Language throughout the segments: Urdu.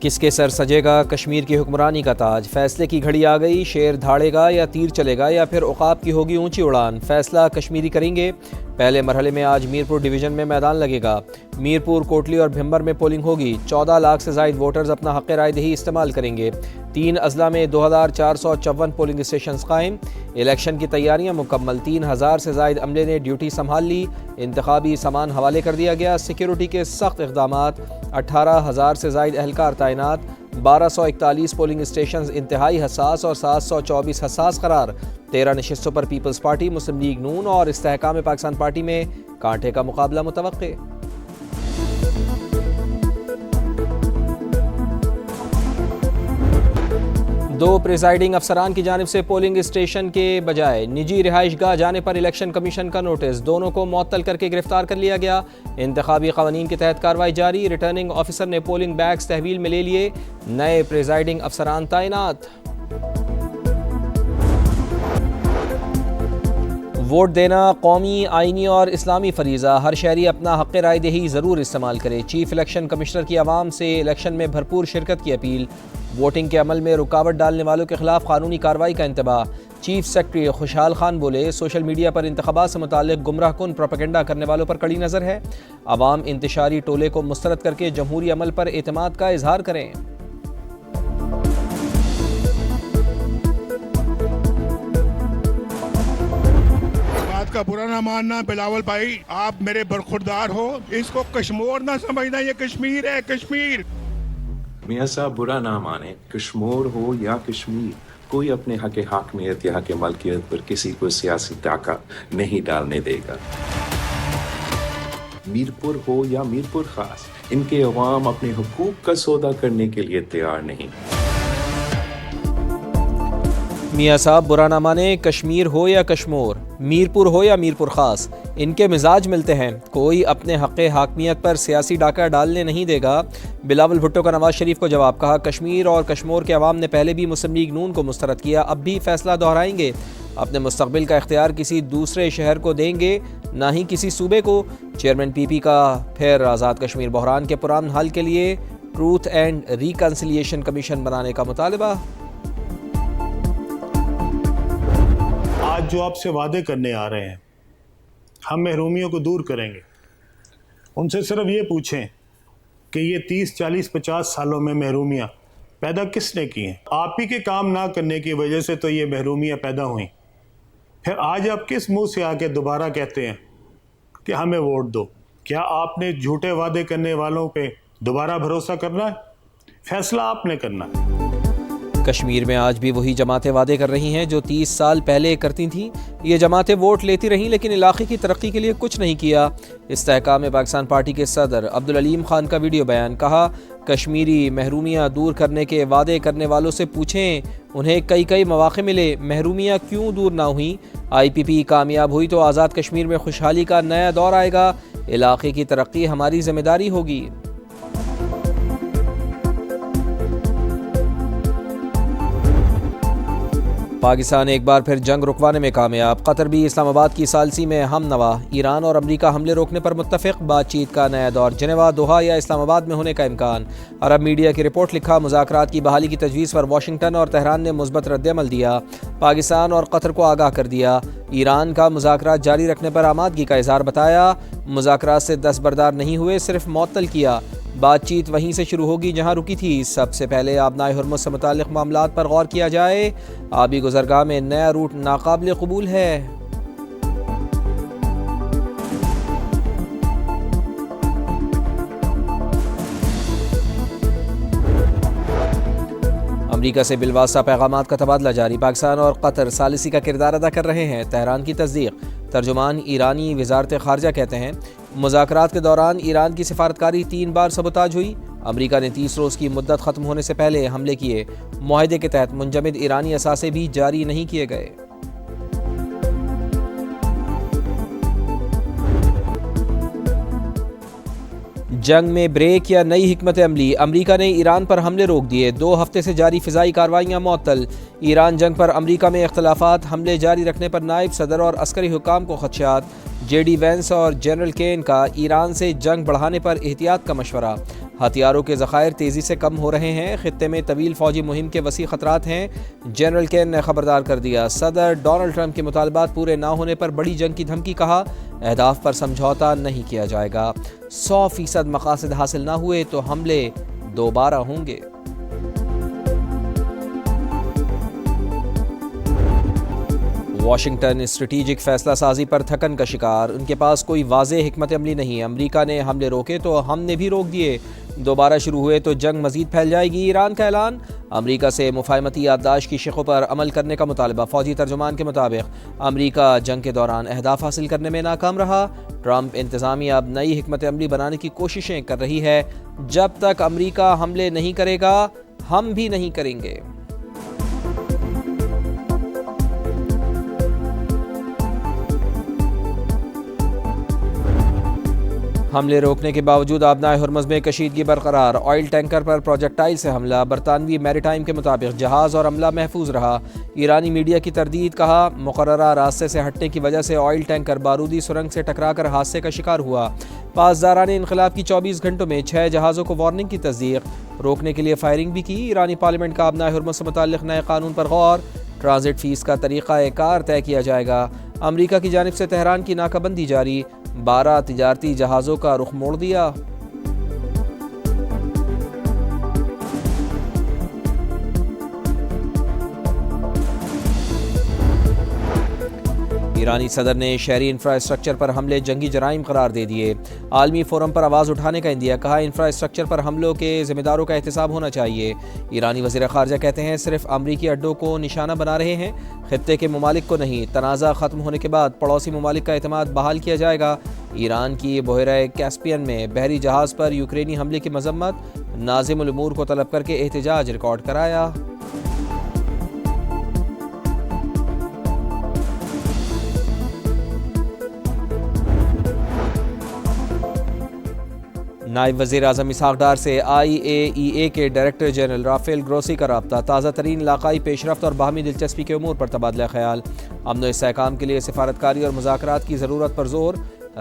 کس کے سر سجے گا کشمیر کی حکمرانی کا تاج؟ فیصلے کی گھڑی آ گئی، شیر دھاڑے گا یا تیر چلے گا یا پھر عقاب کی ہوگی اونچی اڑان؟ فیصلہ کشمیری کریں گے۔ پہلے مرحلے میں آج میرپور ڈویژن میں میدان لگے گا۔ میرپور، کوٹلی اور بھمبر میں پولنگ ہوگی۔ 14 لاکھ سے زائد ووٹرز اپنا حق رائے دہی استعمال کریں گے۔ 3 اضلاع میں 2454 پولنگ اسٹیشنز قائم۔ الیکشن کی تیاریاں مکمل۔ 3000 سے زائد عملے نے ڈیوٹی سنبھال لی۔ انتخابی سامان حوالے کر دیا گیا۔ سیکیورٹی کے سخت اقدامات۔ 18,000 سے زائد اہلکار تعینات۔ 1241 پولنگ اسٹیشنز انتہائی حساس اور 724 حساس قرار۔ 13 نشستوں پر پیپلز پارٹی، مسلم لیگ نون اور استحکام پاکستان پارٹی میں کانٹے کا مقابلہ متوقع۔ دو پریزائڈنگ افسران کی جانب سے پولنگ اسٹیشن کے بجائے نجی رہائش گاہ جانے پر الیکشن کمیشن کا نوٹس، دونوں کو معطل کر کے گرفتار کر لیا گیا۔ انتخابی قوانین کے تحت کارروائی جاری۔ ریٹرننگ آفیسر نے پولنگ بیگز تحویل میں لے لیے۔ نئے پریزائڈنگ افسران تعینات۔ ووٹ دینا قومی، آئینی اور اسلامی فریضہ، ہر شہری اپنا حق رائے دہی ضرور استعمال کرے۔ چیف الیکشن کمشنر کی عوام سے الیکشن میں بھرپور شرکت کی اپیل۔ ووٹنگ کے عمل میں رکاوٹ ڈالنے والوں کے خلاف قانونی کارروائی کا انتباہ۔ چیف سیکرٹری خوشحال خان بولے، سوشل میڈیا پر انتخابات سے متعلق گمراہ کن پروپیگنڈا کرنے والوں پر کڑی نظر ہے۔ عوام انتشاری ٹولے کو مسترد کر کے جمہوری عمل پر اعتماد کا اظہار کریں۔ کا برا نہ ماننا بلاول بھائی، آپ میرے برخوردار ہو، اس کو کشمور نہ سمجھنا، یہ کشمیر ہے، کشمیر۔ میاں صاحب برا نہ مانے، کشمور ہو یا کشمیر، کوئی اپنے حق حاکمیت یا حق ملکیت پر کسی کو سیاسی ڈاکہ نہیں ڈالنے دے گا۔ میرپور ہو یا میرپور خاص، ان کے عوام اپنے حقوق کا سودا کرنے کے لیے تیار نہیں۔ میاں صاحب برا نہ مانے، کشمیر ہو یا کشمور، میرپور ہو یا میرپور خاص، ان کے مزاج ملتے ہیں، کوئی اپنے حق حاکمیت پر سیاسی ڈاکہ ڈالنے نہیں دے گا۔ بلاول بھٹو کا نواز شریف کو جواب، کہا کشمیر اور کشمور کے عوام نے پہلے بھی مسلم لیگ نون کو مسترد کیا، اب بھی فیصلہ دہرائیں گے۔ اپنے مستقبل کا اختیار کسی دوسرے شہر کو دیں گے، نہ ہی کسی صوبے کو۔ چیئرمین پی پی کا پھر آزاد کشمیر بحران کے پرامن حل کے لیے ٹروتھ اینڈ ریکنسیلیشن کمیشن بنانے کا مطالبہ۔ آج جو آپ سے وعدے کرنے آ رہے ہیں، ہم محرومیوں کو دور کریں گے۔ ان سے صرف یہ پوچھیں کہ یہ 30، 40، 50 سالوں میں محرومیاں پیدا کس نے کی ہیں؟ آپ ہی کے کام نہ کرنے کی وجہ سے تو یہ محرومیاں پیدا ہوئیں۔ پھر آج آپ کس منہ سے آ کے دوبارہ کہتے ہیں کہ ہمیں ووٹ دو؟ کیا آپ نے جھوٹے وعدے کرنے والوں پہ دوبارہ بھروسہ کرنا ہے؟ فیصلہ آپ نے کرنا ہے۔ کشمیر میں آج بھی وہی جماعتیں وعدے کر رہی ہیں جو 30 سال پہلے کرتی تھیں۔ یہ جماعتیں ووٹ لیتی رہیں لیکن علاقے کی ترقی کے لیے کچھ نہیں کیا۔ استحکام پاکستان پارٹی کے صدر عبدالعلیم خان کا ویڈیو بیان، کہا کشمیری محرومیاں دور کرنے کے وعدے کرنے والوں سے پوچھیں، انہیں کئی مواقع ملے، محرومیاں کیوں دور نہ ہوئیں؟ آئی پی پی کامیاب ہوئی تو آزاد کشمیر میں خوشحالی کا نیا دور آئے گا، علاقے کی ترقی ہماری ذمہ داری ہوگی۔ پاکستان ایک بار پھر جنگ رکوانے میں کامیاب، قطر بھی اسلام آباد کی ثالثی میں ہم نوا، ایران اور امریکہ حملے روکنے پر متفق، بات چیت کا نیا دور، جنیوا، دوحہ یا اسلام آباد میں ہونے کا امکان۔ عرب میڈیا کی رپورٹ، لکھا مذاکرات کی بحالی کی تجویز پر واشنگٹن اور تہران نے مثبت رد عمل دیا، پاکستان اور قطر کو آگاہ کر دیا۔ ایران کا مذاکرات جاری رکھنے پر آمادگی کا اظہار، بتایا مذاکرات سے دستبردار نہیں ہوئے، صرف معطل کیا، بات چیت وہیں سے شروع ہوگی جہاں رکی تھی، سب سے پہلے آبنائے ہرمز سے متعلق معاملات پر غور کیا جائے، آبی گزرگاہ میں نیا روٹ ناقابل قبول ہے۔ امریکہ سے بالواسطہ پیغامات کا تبادلہ جاری، پاکستان اور قطر ثالثی کا کردار ادا کر رہے ہیں، تہران کی تصدیق۔ ترجمان ایرانی وزارت خارجہ کہتے ہیں مذاکرات کے دوران ایران کی سفارتکاری 3 بار سبوتاژ ہوئی، امریکہ نے 30 روز کی مدت ختم ہونے سے پہلے حملے کیے، معاہدے کے تحت منجمد ایرانی اثاثے بھی جاری نہیں کیے گئے۔ جنگ میں بریک یا نئی حکمت عملی، امریکہ نے ایران پر حملے روک دیے، 2 ہفتے سے جاری فضائی کارروائیاں معطل، ایران جنگ پر امریکہ میں اختلافات، حملے جاری رکھنے پر نائب صدر اور عسکری حکام کو خدشات، جے ڈی وینس اور جنرل کین کا ایران سے جنگ بڑھانے پر احتیاط کا مشورہ، ہتھیاروں کے ذخائر تیزی سے کم ہو رہے ہیں، خطے میں طویل فوجی مہم کے وسیع خطرات ہیں۔ جنرل کین نے خبردار کر دیا، صدر ڈونلڈ ٹرمپ کے مطالبات پورے نہ ہونے پر بڑی جنگ کی دھمکی، کہا اہداف پر سمجھوتا نہیں کیا جائے گا، 100% مقاصد حاصل نہ ہوئے تو حملے دوبارہ ہوں گے۔ واشنگٹن اسٹریٹجک فیصلہ سازی پر تھکن کا شکار، ان کے پاس کوئی واضح حکمت عملی نہیں، امریکہ نے حملے روکے تو ہم نے بھی روک دیے، دوبارہ شروع ہوئے تو جنگ مزید پھیل جائے گی۔ ایران کا اعلان، امریکہ سے مفاہمتی یادداشت کی شقوں پر عمل کرنے کا مطالبہ، فوجی ترجمان کے مطابق امریکہ جنگ کے دوران اہداف حاصل کرنے میں ناکام رہا، ٹرمپ انتظامیہ اب نئی حکمت عملی بنانے کی کوششیں کر رہی ہے، جب تک امریکہ حملے نہیں کرے گا ہم بھی نہیں کریں گے۔ حملے روکنے کے باوجود آبنائے ہرمز میں کشیدگی برقرار، آئل ٹینکر پر پروجیکٹائل سے حملہ، برطانوی میری ٹائم کے مطابق جہاز اور عملہ محفوظ رہا، ایرانی میڈیا کی تردید، کہا مقررہ راستے سے ہٹنے کی وجہ سے آئل ٹینکر بارودی سرنگ سے ٹکرا کر حادثے کا شکار ہوا، پاسداران انقلاب کی 24 گھنٹوں میں 6 جہازوں کو وارننگ کی تصدیق، روکنے کے لیے فائرنگ بھی کی۔ ایرانی پارلیمنٹ کا آبنائے ہرمز سے متعلق نئے قانون پر غور، ٹرانزٹ فیس کا طریقہ کار طے کیا جائے گا، امریکہ کی جانب سے تہران کی ناکہ بندی جاری، 12 تجارتی جہازوں کا رخ موڑ دیا۔ ایرانی صدر نے شہری انفراسٹرکچر پر حملے جنگی جرائم قرار دے دیے، عالمی فورم پر آواز اٹھانے کا اندیا، کہا انفراسٹرکچر پر حملوں کے ذمہ داروں کا احتساب ہونا چاہیے۔ ایرانی وزیر خارجہ کہتے ہیں صرف امریکی اڈوں کو نشانہ بنا رہے ہیں، خطے کے ممالک کو نہیں، تنازع ختم ہونے کے بعد پڑوسی ممالک کا اعتماد بحال کیا جائے گا۔ ایران کی بحیرہ کیسپیئن میں بحری جہاز پر یوکرینی حملے کی مذمت، ناظم الامور کو طلب کر کے احتجاج ریکارڈ کرایا۔ نائب وزیر اعظم اسحاق ڈار سے IAEA کے ڈائریکٹر جنرل رافیل گروسی کا رابطہ، تازہ ترین علاقائی پیش رفت اور باہمی دلچسپی کے امور پر تبادلہ خیال، امن و استحکام کے لیے سفارتکاری اور مذاکرات کی ضرورت پر زور۔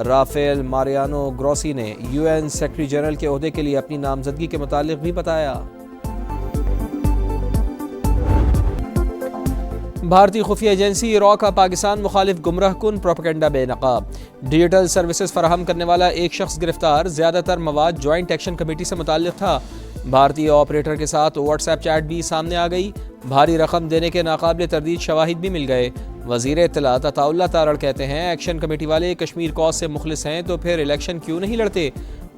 رافیل ماریانو گروسی نے UN سیکرٹری جنرل کے عہدے کے لیے اپنی نامزدگی کے متعلق بھی بتایا۔ بھارتی خفیہ ایجنسی را کا پاکستان مخالف گمراہ کن پروپیگنڈا بے نقاب، ڈیجیٹل سروسز فراہم کرنے والا ایک شخص گرفتار، زیادہ تر مواد جوائنٹ ایکشن کمیٹی سے متعلق تھا، بھارتی آپریٹر کے ساتھ واٹس ایپ چیٹ بھی سامنے آ گئی، بھاری رقم دینے کے ناقابل تردید شواہد بھی مل گئے۔ وزیر اطلاعات عطا اللہ تارڑ کہتے ہیں ایکشن کمیٹی والے کشمیر کاز سے مخلص ہیں تو پھر الیکشن کیوں نہیں لڑتے؟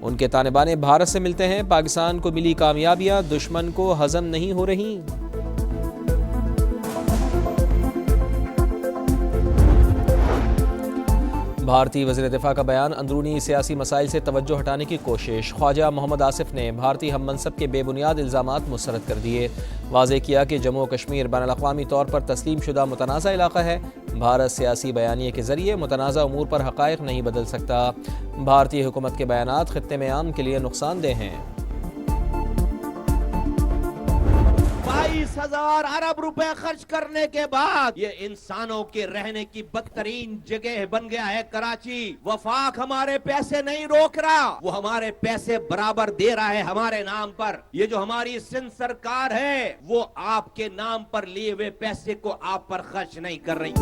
ان کے تانے بانے بھارت سے ملتے ہیں، پاکستان کو ملی کامیابیاں دشمن کو ہضم نہیں ہو رہی۔ بھارتی وزیر دفاع کا بیان، اندرونی سیاسی مسائل سے توجہ ہٹانے کی کوشش، خواجہ محمد آصف نے بھارتی ہم منصب کے بے بنیاد الزامات مسترد کر دیے، واضح کیا کہ جموں و کشمیر بین الاقوامی طور پر تسلیم شدہ متنازع علاقہ ہے، بھارت سیاسی بیانیے کے ذریعے متنازع امور پر حقائق نہیں بدل سکتا، بھارتی حکومت کے بیانات خطے میں امن کے لیے نقصان دہ ہیں۔ 22,000 ارب روپے خرچ کرنے کے بعد یہ انسانوں کے رہنے کی بدترین جگہ بن گیا ہے کراچی۔ وفاق ہمارے پیسے نہیں روک رہا، وہ ہمارے پیسے برابر دے رہا ہے ہمارے نام پر۔ یہ جو ہماری سندھ سرکار ہے وہ آپ کے نام پر لیے ہوئے پیسے کو آپ پر خرچ نہیں کر رہی۔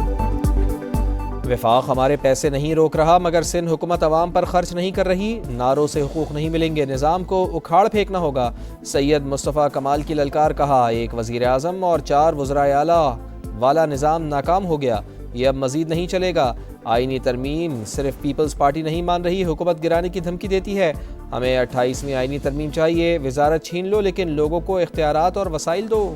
وفاق ہمارے پیسے نہیں روک رہا مگر سندھ حکومت عوام پر خرچ نہیں کر رہی، نعروں سے حقوق نہیں ملیں گے، نظام کو اکھاڑ پھینکنا ہوگا، سید مصطفیٰ کمال کی للکار، کہا ایک وزیر اعظم اور 4 وزرائے اعلیٰ والا نظام ناکام ہو گیا، یہ اب مزید نہیں چلے گا، آئینی ترمیم صرف پیپلز پارٹی نہیں مان رہی، حکومت گرانے کی دھمکی دیتی ہے، ہمیں 28ویں آئینی ترمیم چاہیے، وزارت چھین لو لیکن لوگوں کو اختیارات اور وسائل دو۔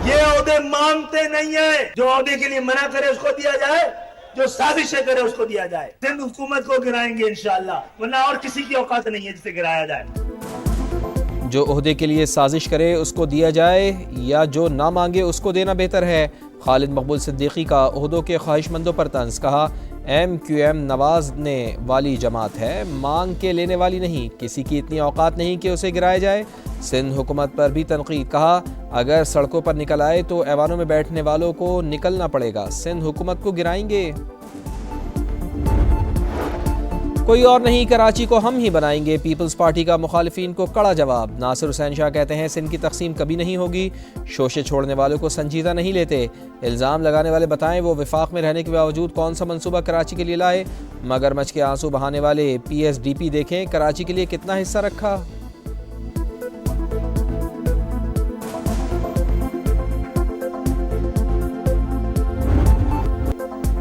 یہ عہدے مانگتے نہیں ہیں، جو عہدے کے لیے منع کرے اس کو دیا جائے، جو سازشیں کرے اس کو دیا جائے۔ سندھ حکومت کو گرائیں گے انشاءاللہ، ورنہ اور کسی کی اوقات نہیں ہے جسے گرایا جائے۔ جو عہدے کے لیے سازش کرے اس کو دیا جائے یا جو نہ مانگے اس کو دینا بہتر ہے۔ خالد مقبول صدیقی کا عہدوں کے خواہش مندوں پر طنز، کہا MQM نوازنے والی جماعت ہے، مانگ کے لینے والی نہیں، کسی کی اتنی اوقات نہیں کہ اسے گرایا جائے۔ سندھ حکومت پر بھی تنقید، کہا اگر سڑکوں پر نکل آئے تو ایوانوں میں بیٹھنے والوں کو نکلنا پڑے گا، سندھ حکومت کو گرائیں گے۔ کوئی اور نہیں، کراچی کو ہم ہی بنائیں گے، پیپلز پارٹی کا مخالفین کو کڑا جواب۔ ناصر حسین شاہ کہتے ہیں سندھ کی تقسیم کبھی نہیں ہوگی، شوشے چھوڑنے والوں کو سنجیدہ نہیں لیتے۔ الزام لگانے والے بتائیں وہ وفاق میں رہنے کے باوجود کون سا منصوبہ کراچی کے لیے لائے۔ مگرمچھ کے آنسو بہانے والے پی ایس ڈی پی دیکھیں کراچی کے لیے کتنا حصہ رکھا۔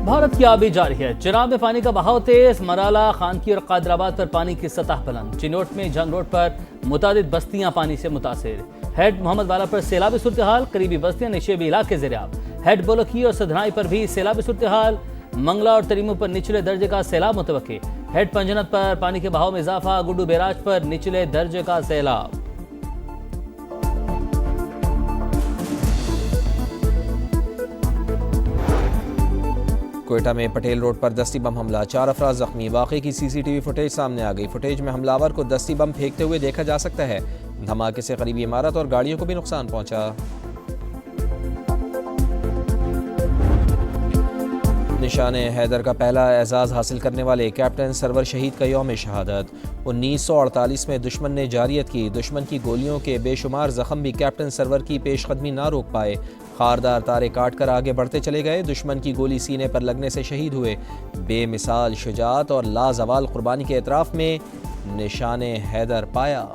بھارت کی آبی جاری ہے، چناب میں پانی کا بہاؤ تیز، مرالا، خانکی اور قادر آباد پر پانی کی سطح بلند، چنوٹ میں جنگ روڈ پر متعدد بستیاں پانی سے متاثر، ہیڈ محمد والا پر سیلابی صورتحال، قریبی بستیاں نشیبی علاقے زیر آب، ہیڈ بولوکی اور سدھنائی پر بھی سیلابی صورتحال، منگلا اور تریمو پر نچلے درجے کا سیلاب متوقع، ہیڈ پنجنت پر پانی کے بہاؤ میں اضافہ، گڈو بیراج پر نچلے درجے کا سیلاب۔ کوئٹہ میں پٹیل روڈ پر دستی بم حملہ، 4 افراد زخمی، واقعے کی سی سی ٹی وی فوٹیج سامنے آ گئی، فوٹیج میں حملہ آور کو دستی بم پھینکتے ہوئے دیکھا جا سکتا ہے، دھماکے سے قریبی عمارت اور گاڑیوں کو بھی نقصان پہنچا۔ نشان حیدر کا پہلا اعزاز حاصل کرنے والے کیپٹن سرور شہید کا یوم شہادت۔ 1948 میں دشمن نے جاریت کی، دشمن کی گولیوں کے بے شمار زخم بھی کیپٹن سرور کی پیش قدمی نہ روک پائے، خاردار تارے کاٹ کر آگے بڑھتے چلے گئے، دشمن کی گولی سینے پر لگنے سے شہید ہوئے۔ بے مثال شجاعت اور لازوال قربانی کے اعتراف میں نشان حیدر پایا۔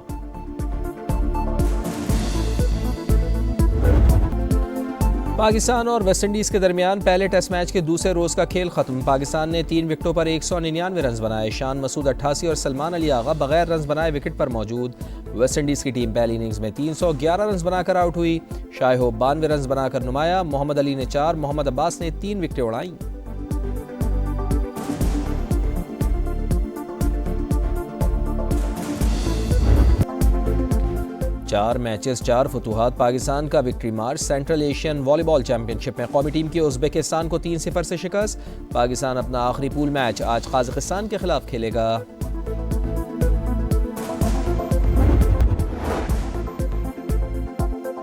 پاکستان اور ویسٹ انڈیز کے درمیان پہلے ٹیسٹ میچ کے دوسرے روز کا کھیل ختم، پاکستان نے 3 وکٹوں پر 199 رنز بنائے، شان مسعود 88 اور سلمان علی آغا بغیر رنز بنائے وکٹ پر موجود۔ ویسٹ انڈیز کی ٹیم پہلی اننگز میں 311 رنز بنا کر آؤٹ ہوئی، شائے ہوپ 92 رنز بنا کر نمایاں، محمد علی نے 4، محمد عباس نے 3 وکٹیں اڑائیں۔ 4 میچز 4 فتوحات، پاکستان کا وکٹری مارچ۔ سینٹرل ایشین والی بال چیمپئن شپ میں قومی ٹیم کی ازبکستان کو 3-0 سے شکست، پاکستان اپنا آخری پول میچ آج قازقستان کے خلاف کھیلے گا۔